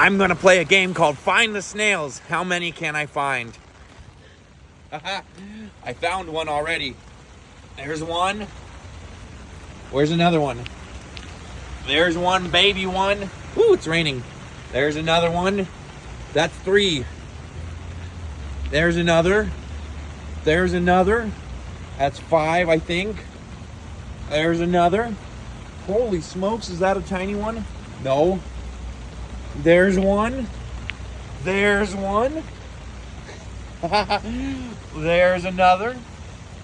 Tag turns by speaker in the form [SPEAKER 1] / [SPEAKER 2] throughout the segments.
[SPEAKER 1] I'm gonna play a game called Find the Snails. How many can I find? I found one already. There's one. Where's another one? There's one, baby one. Ooh, it's raining. There's another one. That's 3. There's another. There's another. That's 5, I think. There's another. Holy smokes, is that a tiny one? No. There's one. There's one. There's another.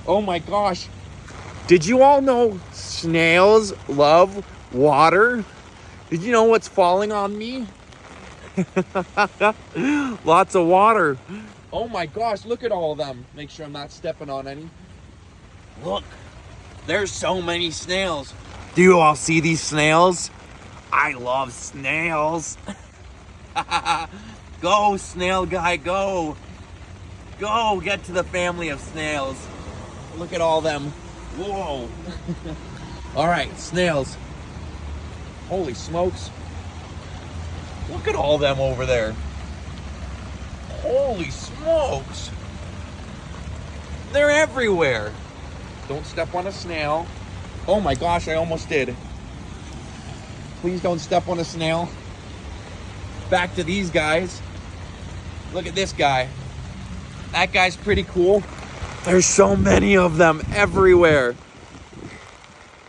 [SPEAKER 1] Oh my gosh. Did you all know snails love water? Did you know what's falling on me? Lots of water. Oh my gosh, look at all of them. Make sure I'm not stepping on any. Look, there's so many snails. Do you all see these snails? I love snails. Go, snail guy, go. Go, get to the family of snails. Look at all them. Whoa. All right, snails. Holy smokes. Look at all them over there. Holy smokes. They're everywhere. Don't step on a snail. Oh my gosh, I almost did. Please don't step on a snail. Back to these guys. Look at this guy. That guy's pretty cool. There's so many of them everywhere.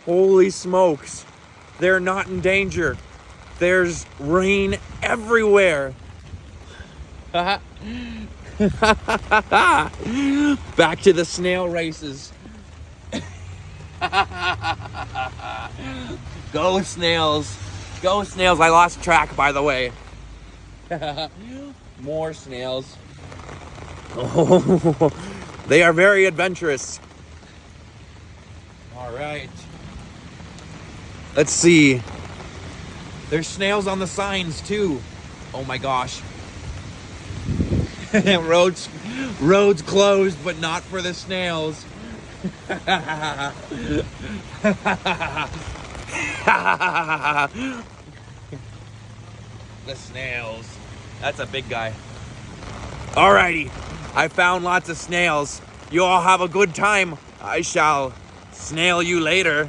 [SPEAKER 1] Holy smokes. They're not in danger. There's rain everywhere. Back to the snail races. Go snails. Go snails. I lost track, by the way. More snails. Oh, they are very adventurous. All right. Let's see. There's snails on the signs too. Oh my gosh. Roads closed, but not for the snails. The snails. That's a big guy. Alrighty. I found lots of snails. You all have a good time. I shall snail you later.